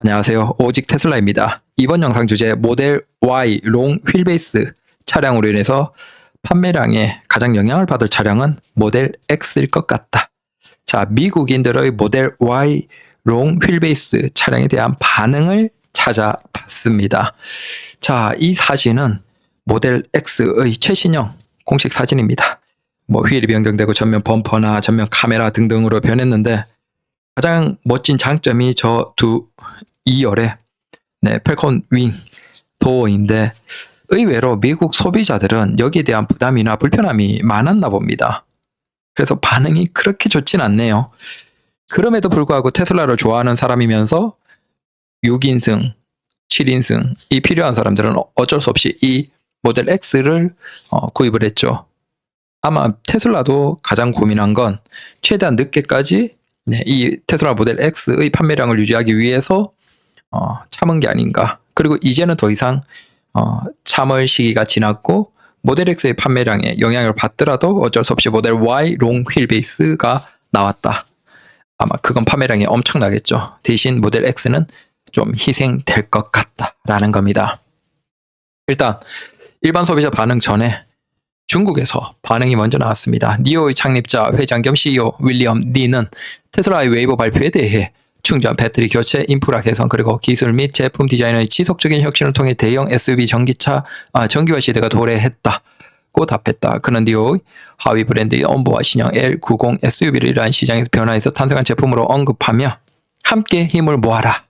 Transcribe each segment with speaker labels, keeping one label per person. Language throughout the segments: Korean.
Speaker 1: 안녕하세요. 오직 테슬라입니다. 이번 영상 주제 모델 Y 롱 휠베이스 차량으로 인해서 판매량에 가장 영향을 받을 차량은 모델 X일 것 같다. 자, 미국인들의 모델 Y 롱 휠베이스 차량에 대한 반응을 찾아봤습니다. 자, 이 사진은 모델 X의 최신형 공식 사진입니다. 휠이 변경되고 전면 범퍼나 전면 카메라 등등으로 변했는데 가장 멋진 장점이 저 두 2열의 펠콘 윙 도어인데 의외로 미국 소비자들은 여기에 대한 부담이나 불편함이 많았나 봅니다. 그래서 반응이 그렇게 좋진 않네요. 그럼에도 불구하고 테슬라를 좋아하는 사람이면서 6인승, 7인승이 필요한 사람들은 어쩔 수 없이 이 모델 X를 구입을 했죠. 아마 테슬라도 가장 고민한 건 최대한 늦게까지 이 테슬라 모델 X의 판매량을 유지하기 위해서 참은 게 아닌가. 그리고 이제는 더 이상 참을 시기가 지났고 모델 X의 판매량에 영향을 받더라도 어쩔 수 없이 모델 Y 롱 휠베이스가 나왔다. 아마 그건 판매량이 엄청나겠죠. 대신 모델 X는 좀 희생될 것 같다라는 겁니다. 일단 일반 소비자 반응 전에 중국에서 반응이 먼저 나왔습니다. 니오의 창립자 회장 겸 CEO 윌리엄 리는 테슬라의 웨이버 발표에 대해 충전, 배터리 교체, 인프라 개선, 그리고 기술 및 제품 디자인의 지속적인 혁신을 통해 대형 SUV 전기화 시대가 도래했다고 답했다. 그는 니오의 하위 브랜드의 엄보와 신형 L90 SUV를 이러한 시장에서 변화해서 탄생한 제품으로 언급하며 함께 힘을 모아라.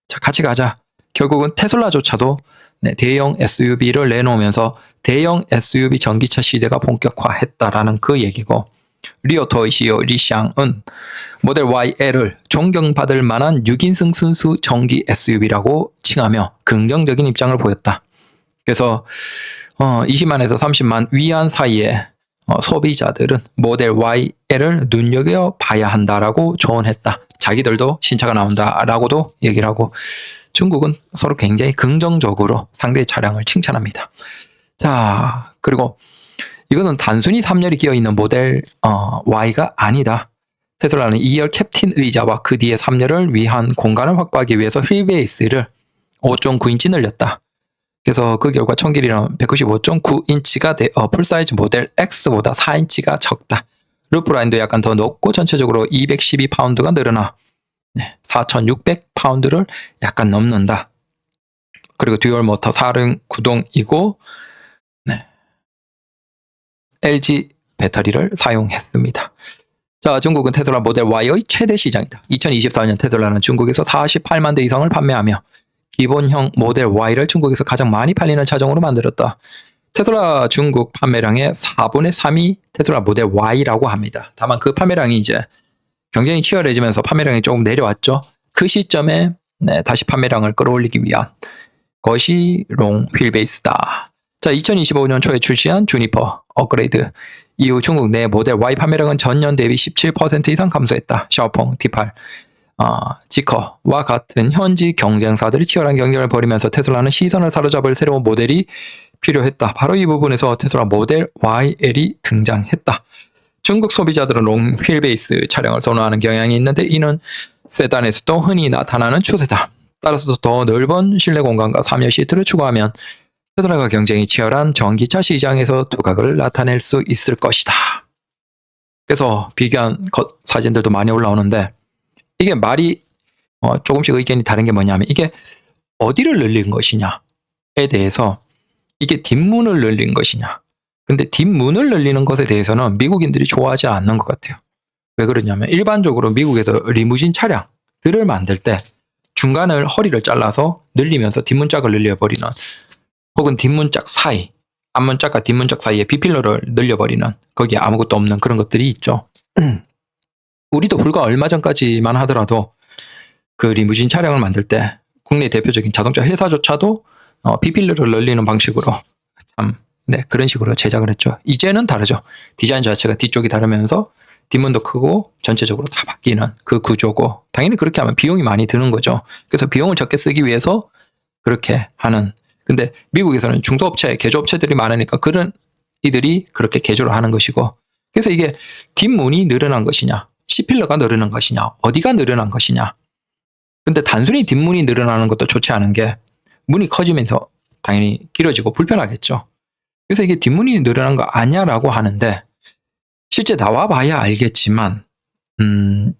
Speaker 1: 자, 같이 가자. 결국은 테슬라조차도 대형 SUV를 내놓으면서 대형 SUV 전기차 시대가 본격화했다라는 그 얘기고, 리오토의 CEO 리샹은 모델 YL을 존경받을 만한 6인승 순수 전기 SUV라고 칭하며 긍정적인 입장을 보였다. 그래서 20만에서 30만 위안 사이에 소비자들은 모델 YL을 눈여겨봐야 한다라고 조언했다. 자기들도 신차가 나온다라고도 얘기를 하고, 중국은 서로 굉장히 긍정적으로 상대의 차량을 칭찬합니다. 자, 그리고 이거는 단순히 3열이 끼어있는 모델 Y가 아니다. 테슬라는 2열 캡틴 의자와 그 뒤에 3열을 위한 공간을 확보하기 위해서 휠베이스를 5.9인치 늘렸다. 그래서 그 결과 총 길이는 195.9인치가 풀사이즈 모델 X보다 4인치가 적다. 루프라인도 약간 더 높고 전체적으로 212파운드가 늘어나 4,600파운드를 약간 넘는다. 그리고 듀얼 모터 4륜 구동이고 LG 배터리를 사용했습니다. 자, 중국은 테슬라 모델 Y의 최대 시장이다. 2024년 테슬라는 중국에서 48만 대 이상을 판매하며 기본형 모델 Y를 중국에서 가장 많이 팔리는 차종으로 만들었다. 테슬라 중국 판매량의 4분의 3이 테슬라 모델 Y라고 합니다. 다만 그 판매량이 이제 경쟁이 치열해지면서 판매량이 조금 내려왔죠. 그 시점에 다시 판매량을 끌어올리기 위한 것이 롱 휠베이스다. 자, 2025년 초에 출시한 주니퍼 업그레이드 이후 중국 내 모델 Y 판매량은 전년 대비 17% 이상 감소했다. 샤오펑, T8, 지커와 같은 현지 경쟁사들이 치열한 경쟁을 벌이면서 테슬라는 시선을 사로잡을 새로운 모델이 필요했다. 바로 이 부분에서 테슬라 모델 YL이 등장했다. 중국 소비자들은 롱 휠베이스 차량을 선호하는 경향이 있는데 이는 세단에서도 흔히 나타나는 추세다. 따라서 더 넓은 실내 공간과 3열 시트를 추구하면 테슬라가 경쟁이 치열한 전기차 시장에서 두각을 나타낼 수 있을 것이다. 그래서 비교한 사진들도 많이 올라오는데 이게 말이 조금씩 의견이 다른 게 뭐냐면 이게 어디를 늘린 것이냐에 대해서 이게 뒷문을 늘린 것이냐. 근데 뒷문을 늘리는 것에 대해서는 미국인들이 좋아하지 않는 것 같아요. 왜 그러냐면 일반적으로 미국에서 리무진 차량들을 만들 때 중간을 허리를 잘라서 늘리면서 뒷문짝을 늘려버리는, 혹은 뒷문짝 사이, 앞문짝과 뒷문짝 사이에 B필러를 늘려버리는, 거기에 아무것도 없는 그런 것들이 있죠. 우리도 불과 얼마 전까지만 하더라도 그 리무진 차량을 만들 때 국내 대표적인 자동차 회사조차도 B필러를 늘리는 방식으로 그런 식으로 제작을 했죠. 이제는 다르죠. 디자인 자체가 뒤쪽이 다르면서 뒷문도 크고 전체적으로 다 바뀌는 그 구조고, 당연히 그렇게 하면 비용이 많이 드는 거죠. 그래서 비용을 적게 쓰기 위해서 그렇게 하는. 근데 미국에서는 중소업체, 개조업체들이 많으니까 그런 이들이 그렇게 개조를 하는 것이고, 그래서 이게 뒷문이 늘어난 것이냐, C필러가 늘어난 것이냐, 어디가 늘어난 것이냐, 근데 단순히 뒷문이 늘어나는 것도 좋지 않은 게 문이 커지면서 당연히 길어지고 불편하겠죠. 그래서 이게 뒷문이 늘어난 거 아니야라고 하는데 실제 나와봐야 알겠지만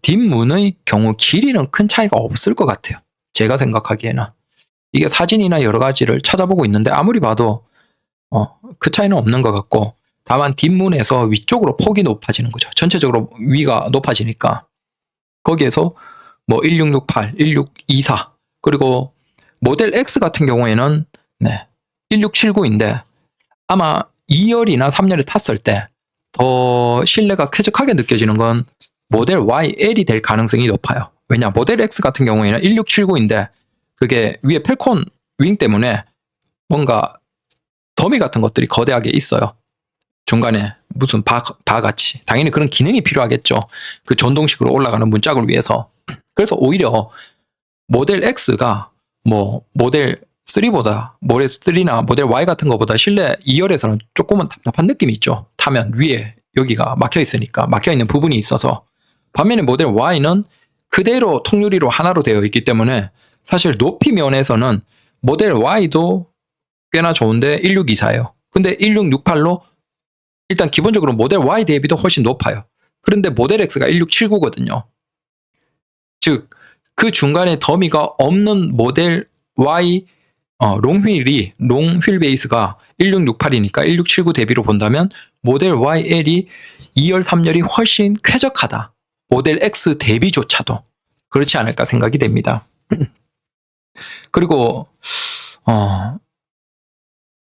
Speaker 1: 뒷문의 경우 길이는 큰 차이가 없을 것 같아요. 제가 생각하기에는. 이게 사진이나 여러 가지를 찾아보고 있는데 아무리 봐도 그 차이는 없는 것 같고 다만 뒷문에서 위쪽으로 폭이 높아지는 거죠. 전체적으로 위가 높아지니까 거기에서 뭐 1668, 1624 그리고 모델 X 같은 경우에는 1679인데 아마 2열이나 3열에 탔을 때 더 실내가 쾌적하게 느껴지는 건 모델 YL이 될 가능성이 높아요. 왜냐 모델 X 같은 경우에는 1679인데 그게 위에 펠콘 윙 때문에 뭔가 더미 같은 것들이 거대하게 있어요. 중간에 무슨 바같이 당연히 그런 기능이 필요하겠죠. 그 전동식으로 올라가는 문짝을 위해서. 그래서 오히려 모델 X가 뭐 모델 3보다 모델 3나 모델 Y 같은 것보다 실내 2열에서는 조금은 답답한 느낌이 있죠. 타면 위에 여기가 막혀 있으니까 막혀 있는 부분이 있어서. 반면에 모델 Y는 그대로 통유리로 하나로 되어 있기 때문에 사실 높이 면에서는 모델 Y도 꽤나 좋은데 1624예요. 근데 1668로 일단 기본적으로 모델 Y 대비도 훨씬 높아요. 그런데 모델 X가 1679거든요. 즉 그 중간에 더미가 없는 모델 Y 롱 휠 베이스가 1668이니까 1679 대비로 본다면 모델 YL이 2열, 3열이 훨씬 쾌적하다. 모델 X 대비조차도 그렇지 않을까 생각이 됩니다. 그리고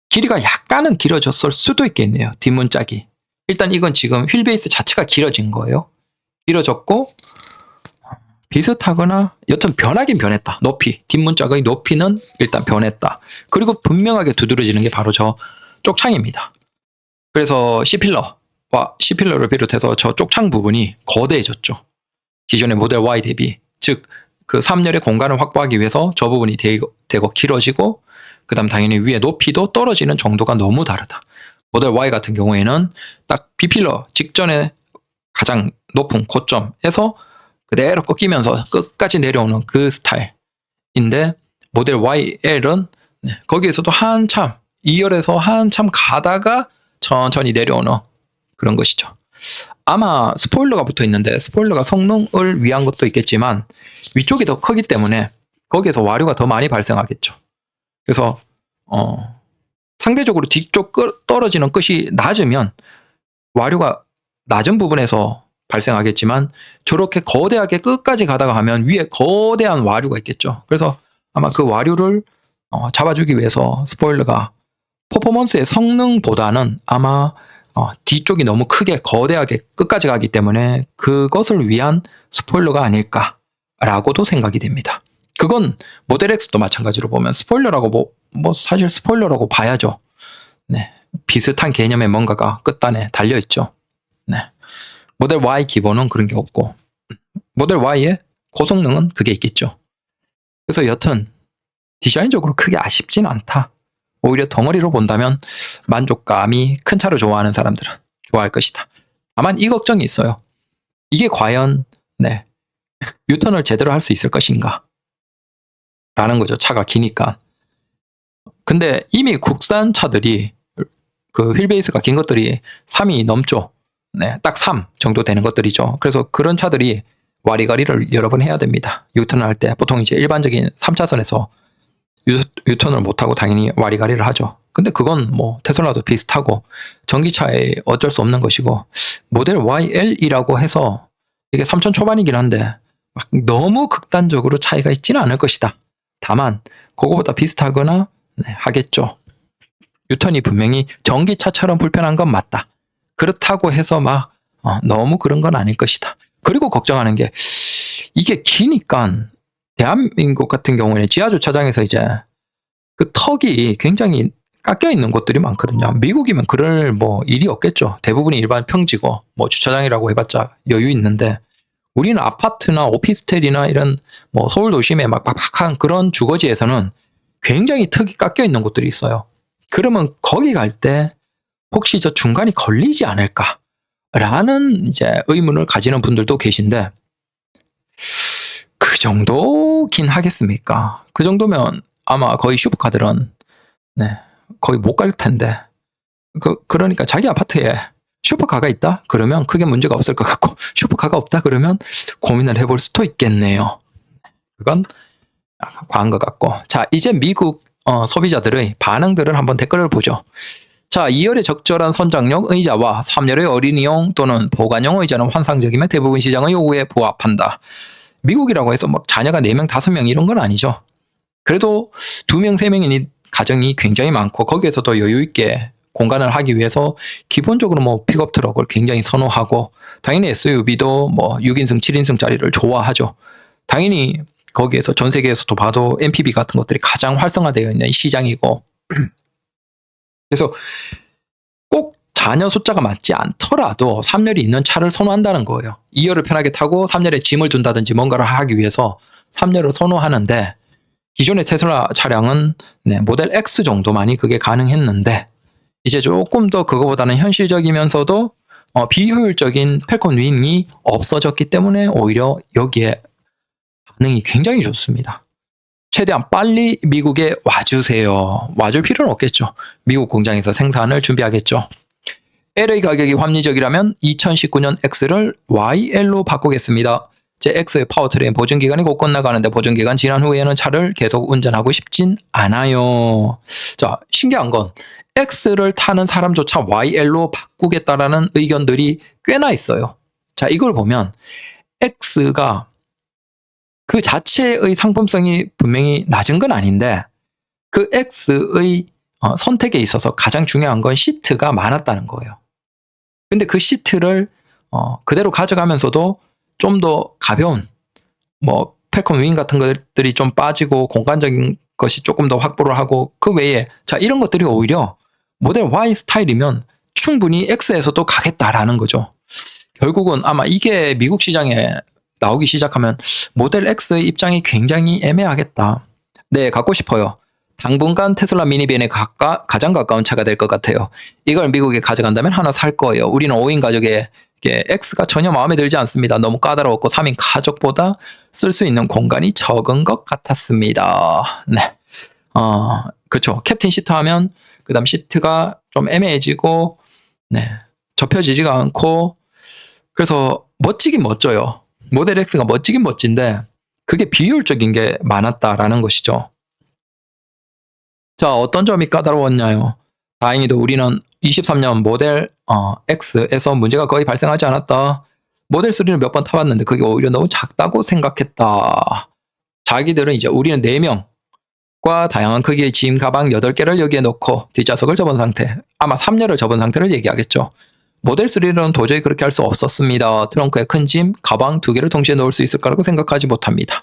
Speaker 1: 길이가 약간은 길어졌을 수도 있겠네요. 뒷문짝이. 일단 이건 지금 휠 베이스 자체가 길어진 거예요. 길어졌고 비슷하거나 여튼 변하긴 변했다. 높이. 뒷문짝의 높이는 일단 변했다. 그리고 분명하게 두드러지는 게 바로 저 쪽창입니다. 그래서 C필러와 C필러를 비롯해서 저 쪽창 부분이 거대해졌죠. 기존의 모델 Y 대비. 즉 그 3열의 공간을 확보하기 위해서 저 부분이 되고 길어지고 그 다음 당연히 위에 높이도 떨어지는 정도가 너무 다르다. 모델 Y 같은 경우에는 딱 B필러 직전에 가장 높은 고점에서 그대로 꺾이면서 끝까지 내려오는 그 스타일인데 모델 YL은 거기에서도 한참 2열에서 한참 가다가 천천히 내려오는 그런 것이죠. 아마 스포일러가 붙어 있는데 스포일러가 성능을 위한 것도 있겠지만 위쪽이 더 크기 때문에 거기에서 와류가 더 많이 발생하겠죠. 그래서 상대적으로 뒤쪽 떨어지는 끝이 낮으면 와류가 낮은 부분에서 발생하겠지만 저렇게 거대하게 끝까지 가다가 하면 위에 거대한 와류가 있겠죠. 그래서 아마 그 와류를 잡아주기 위해서 스포일러가 퍼포먼스의 성능보다는 아마 뒤쪽이 너무 크게 거대하게 끝까지 가기 때문에 그것을 위한 스포일러가 아닐까라고도 생각이 됩니다. 그건 모델 X도 마찬가지로 보면 스포일러라고 뭐 사실 스포일러라고 봐야죠. 네, 비슷한 개념의 뭔가가 끝단에 달려있죠. 네. 모델 Y 기본은 그런 게 없고 모델 Y의 고성능은 그게 있겠죠. 그래서 여튼 디자인적으로 크게 아쉽진 않다. 오히려 덩어리로 본다면 만족감이 큰 차를 좋아하는 사람들은 좋아할 것이다. 다만 이 걱정이 있어요. 이게 과연 유턴을 제대로 할 수 있을 것인가? 라는 거죠. 차가 기니까. 근데 이미 국산 차들이 그 휠베이스가 긴 것들이 3이 넘죠. 네, 딱 3 정도 되는 것들이죠. 그래서 그런 차들이 와리가리를 여러 번 해야 됩니다. 유턴을 할 때 보통 이제 일반적인 3차선에서 유턴을 못하고 당연히 와리가리를 하죠. 근데 그건 뭐 테슬라도 비슷하고 전기차에 어쩔 수 없는 것이고 모델 YL이라고 해서 이게 3천 초반이긴 한데 막 너무 극단적으로 차이가 있지는 않을 것이다. 다만 그거보다 비슷하거나 하겠죠. 유턴이 분명히 전기차처럼 불편한 건 맞다. 그렇다고 해서 막 너무 그런 건 아닐 것이다. 그리고 걱정하는 게 이게 기니까 대한민국 같은 경우에는 지하주차장에서 이제 그 턱이 굉장히 깎여 있는 곳들이 많거든요. 미국이면 그럴 뭐 일이 없겠죠. 대부분이 일반 평지고 뭐 주차장이라고 해봤자 여유 있는데 우리는 아파트나 오피스텔이나 이런 뭐 서울 도심에 막 빡빡한 그런 주거지에서는 굉장히 턱이 깎여 있는 곳들이 있어요. 그러면 거기 갈 때 혹시 저 중간이 걸리지 않을까? 라는 이제 의문을 가지는 분들도 계신데 그 정도긴 하겠습니까? 그 정도면 아마 거의 슈퍼카들은 네, 거의 못 갈 텐데. 그러니까 자기 아파트에 슈퍼카가 있다? 그러면 크게 문제가 없을 것 같고, 슈퍼카가 없다? 그러면 고민을 해볼 수도 있겠네요. 그건 과한 것 같고. 자, 이제 미국 소비자들의 반응들을 한번 댓글을 보죠. 자, 2열의 적절한 선장용 의자와 3열의 어린이용 또는 보관용 의자는 환상적이며 대부분 시장의 요구에 부합한다. 미국이라고 해서 막 자녀가 4명, 5명 이런 건 아니죠. 그래도 2명, 3명인 가정이 굉장히 많고 거기에서도 여유 있게 공간을 하기 위해서 기본적으로 뭐 픽업 트럭을 굉장히 선호하고 당연히 SUV도 뭐 6인승, 7인승짜리를 좋아하죠. 당연히 거기에서 전 세계에서도 봐도 MPV 같은 것들이 가장 활성화되어 있는 시장이고 그래서 꼭 자녀 숫자가 맞지 않더라도 3열이 있는 차를 선호한다는 거예요. 2열을 편하게 타고 3열에 짐을 둔다든지 뭔가를 하기 위해서 3열을 선호하는데 기존의 테슬라 차량은 모델 X 정도만이 그게 가능했는데 이제 조금 더 그거보다는 현실적이면서도 비효율적인 펠콘 윙이 없어졌기 때문에 오히려 여기에 반응이 굉장히 좋습니다. 최대한 빨리 미국에 와주세요. 와줄 필요는 없겠죠. 미국 공장에서 생산을 준비하겠죠. L의 가격이 합리적이라면 2019년 X를 YL로 바꾸겠습니다. 제 X의 파워트레인 보증기간이 곧 끝나가는데 보증기간 지난 후에는 차를 계속 운전하고 싶진 않아요. 자, 신기한 건 X를 타는 사람조차 YL로 바꾸겠다라는 의견들이 꽤나 있어요. 자, 이걸 보면 X가 그 자체의 상품성이 분명히 낮은 건 아닌데 그 X의 선택에 있어서 가장 중요한 건 시트가 많았다는 거예요. 근데 그 시트를 그대로 가져가면서도 좀 더 가벼운 뭐 펠콘 윙 같은 것들이 좀 빠지고 공간적인 것이 조금 더 확보를 하고 그 외에 자 이런 것들이 오히려 모델 Y 스타일이면 충분히 X에서도 가겠다라는 거죠. 결국은 아마 이게 미국 시장에 나오기 시작하면 모델 X의 입장이 굉장히 애매하겠다. 네, 갖고 싶어요. 당분간 테슬라 미니밴에 가장 가까운 차가 될 것 같아요. 이걸 미국에 가져간다면 하나 살 거예요. 우리는 5인 가족에 X가 전혀 마음에 들지 않습니다. 너무 까다로웠고 3인 가족보다 쓸 수 있는 공간이 적은 것 같았습니다. 네, 그렇죠. 캡틴 시트 하면 그 다음 시트가 좀 애매해지고 네, 접혀지지가 않고 그래서 멋지긴 멋져요. 모델 X가 멋지긴 멋진데 그게 비효율적인 게 많았다라는 것이죠. 자, 어떤 점이 까다로웠냐요? 다행히도 우리는 23년 모델 X에서 문제가 거의 발생하지 않았다. 모델 3를 몇 번 타봤는데 그게 오히려 너무 작다고 생각했다. 자기들은 이제 우리는 4명과 다양한 크기의 짐 가방 8개를 여기에 넣고 뒷좌석을 접은 상태, 아마 3열을 접은 상태를 얘기하겠죠. 모델 3는 도저히 그렇게 할 수 없었습니다. 트렁크에 큰 짐, 가방 2개를 동시에 넣을 수 있을 거라고 생각하지 못합니다.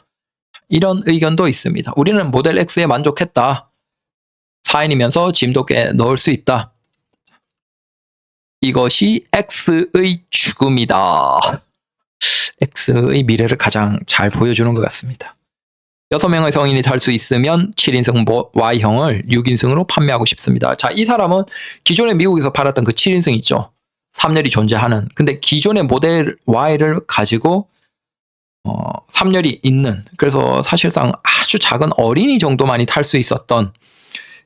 Speaker 1: 이런 의견도 있습니다. 우리는 모델 X에 만족했다. 4인이면서 짐도 꽤 넣을 수 있다. 이것이 X의 죽음이다. X의 미래를 가장 잘 보여주는 것 같습니다. 6명의 성인이 탈 수 있으면 7인승 Y형을 6인승으로 판매하고 싶습니다. 자, 이 사람은 기존에 미국에서 팔았던 그 7인승 있죠. 3열이 존재하는. 근데 기존의 모델 Y를 가지고 3열이 있는, 그래서 사실상 아주 작은 어린이 정도만이 탈 수 있었던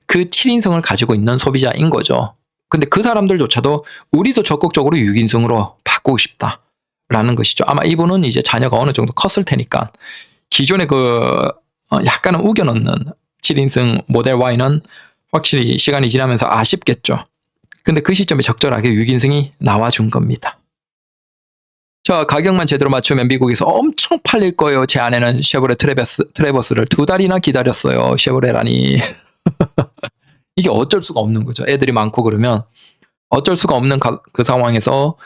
Speaker 1: 그 7인승을 가지고 있는 소비자인 거죠. 근데 그 사람들조차도 우리도 적극적으로 6인승으로 바꾸고 싶다라는 것이죠. 아마 이분은 이제 자녀가 어느 정도 컸을 테니까 기존에 약간은 우겨넣는 7인승 모델 Y는 확실히 시간이 지나면서 아쉽겠죠. 근데 그 시점에 적절하게 6인승이 나와준 겁니다. 자, 가격만 제대로 맞추면 미국에서 엄청 팔릴 거예요. 제 아내는 쉐보레 트래버스를 2달이나 기다렸어요. 쉐보레라니. 이게 어쩔 수가 없는 거죠. 애들이 많고 그러면 어쩔 수가 없는 그 상황에서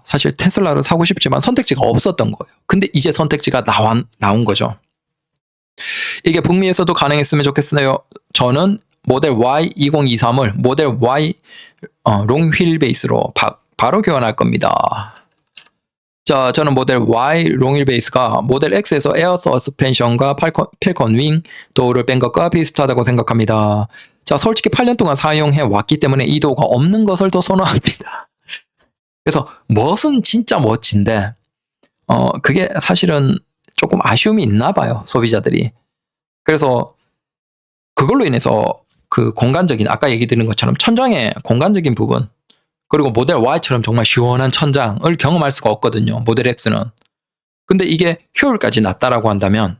Speaker 1: 사실 테슬라를 사고 싶지만 선택지가 없었던 거예요. 근데 이제 선택지가 나온 거죠. 이게 북미에서도 가능했으면 좋겠어요. 저는 모델 Y 2023을 모델 Y 롱 휠 베이스로 바로 교환할 겁니다. 자, 저는 모델 Y 롱 휠 베이스가 모델 X에서 에어 서스펜션과 펠콘 윙 도어를 뺀 것과 비슷하다고 생각합니다. 자, 솔직히 8년 동안 사용해 왔기 때문에 이 도어가 없는 것을 더 선호합니다. 그래서 멋은 진짜 멋진데 그게 사실은 조금 아쉬움이 있나 봐요, 소비자들이. 그래서 그걸로 인해서 그 공간적인, 아까 얘기 드린 것처럼 천장의 공간적인 부분, 그리고 모델 Y처럼 정말 시원한 천장을 경험할 수가 없거든요, 모델 X는. 근데 이게 효율까지 낮다라고 한다면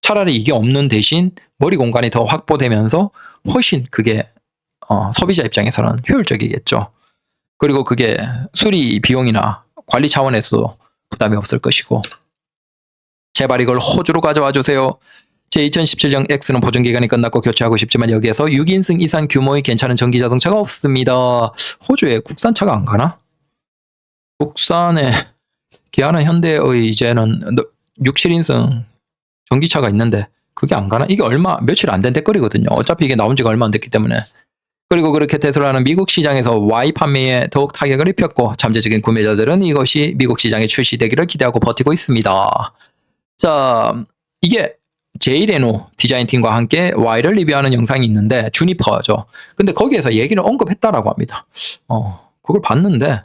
Speaker 1: 차라리 이게 없는 대신 머리 공간이 더 확보되면서 훨씬 그게 소비자 입장에서는 효율적이겠죠. 그리고 그게 수리 비용이나 관리 차원에서도 부담이 없을 것이고. 제발 이걸 호주로 가져와 주세요. 제 2017년 X는 보증기간이 끝났고 교체하고 싶지만 여기에서 6인승 이상 규모의 괜찮은 전기자동차가 없습니다. 호주에 국산차가 안 가나? 국산에 기아나 현대의 이제는 6, 7인승 전기차가 있는데 그게 안 가나? 이게 며칠 안 된 댓글이거든요. 어차피 이게 나온 지가 얼마 안 됐기 때문에. 그리고 그렇게 테슬라는 미국 시장에서 Y 판매에 더욱 타격을 입혔고 잠재적인 구매자들은 이것이 미국 시장에 출시되기를 기대하고 버티고 있습니다. 자, 이게 제이레노 디자인팀과 함께 Y를 리뷰하는 영상이 있는데 주니퍼죠. 근데 거기에서 얘기를 언급했다라고 합니다. 그걸 봤는데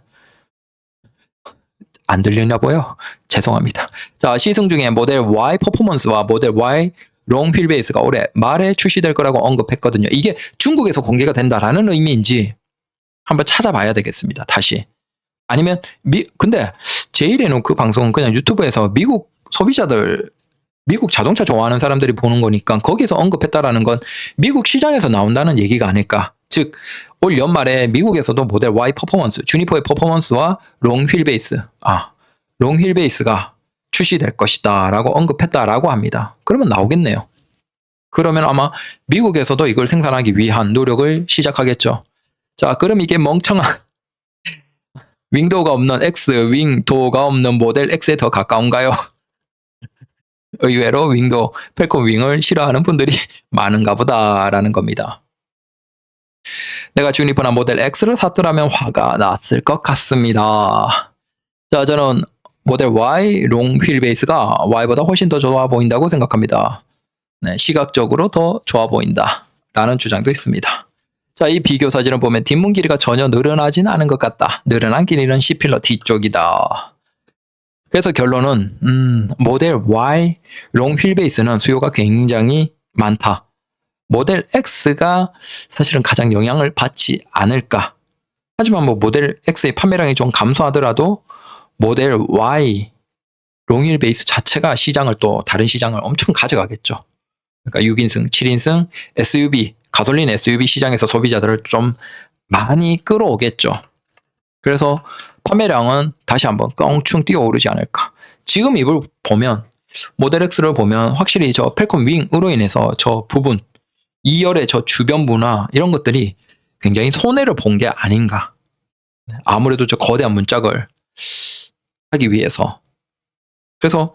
Speaker 1: 안 들리나 보여? 죄송합니다. 자, 시승 중에 모델 Y 퍼포먼스와 모델 Y 롱 휠베이스가 올해 말에 출시될 거라고 언급했거든요. 이게 중국에서 공개가 된다라는 의미인지 한번 찾아봐야 되겠습니다. 다시. 아니면 근데 제이레노 그 방송은 그냥 유튜브에서 미국 소비자들, 미국 자동차 좋아하는 사람들이 보는 거니까 거기서 언급했다라는 건 미국 시장에서 나온다는 얘기가 아닐까. 즉 올 연말에 미국에서도 모델 Y 퍼포먼스, 주니퍼의 퍼포먼스와 롱 휠베이스, 롱 휠베이스가 출시될 것이다 라고 언급했다라고 합니다. 그러면 나오겠네요. 그러면 아마 미국에서도 이걸 생산하기 위한 노력을 시작하겠죠. 자, 그럼 이게 멍청한 윙도우가 없는 X, 윙도우가 없는 모델 X에 더 가까운가요? 의외로 윙도우, 펠콤 윙을 싫어하는 분들이 많은가 보다라는 겁니다. 내가 주니퍼나 모델 X를 샀더라면 화가 났을 것 같습니다. 자, 저는 모델 Y 롱 휠베이스가 Y보다 훨씬 더 좋아 보인다고 생각합니다. 네, 시각적으로 더 좋아 보인다 라는 주장도 있습니다. 자, 이 비교 사진을 보면 뒷문 길이가 전혀 늘어나진 않은 것 같다. 늘어난 길이는 C필러 뒤쪽이다. 그래서 결론은 모델 Y 롱 휠베이스는 수요가 굉장히 많다. 모델 X가 사실은 가장 영향을 받지 않을까. 하지만 모델 X의 판매량이 좀 감소하더라도 모델 Y 롱 휠베이스 자체가 시장을 또 다른 시장을 엄청 가져가겠죠. 그러니까 6인승, 7인승 SUV, 가솔린 SUV 시장에서 소비자들을 좀 많이 끌어오겠죠. 그래서 판매량은 다시 한번 껑충 뛰어오르지 않을까. 지금 이걸 보면 모델 X를 보면 확실히 저 펠콤 윙으로 인해서 저 부분 2열의 저 주변부나 이런 것들이 굉장히 손해를 본 게 아닌가. 아무래도 저 거대한 문짝을 하기 위해서. 그래서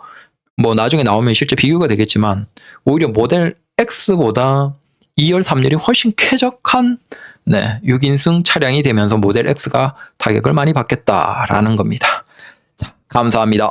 Speaker 1: 나중에 나오면 실제 비교가 되겠지만 오히려 모델 X보다 2열, 3열이 훨씬 쾌적한 6인승 차량이 되면서 모델 X가 타격을 많이 받겠다라는 겁니다. 자, 감사합니다.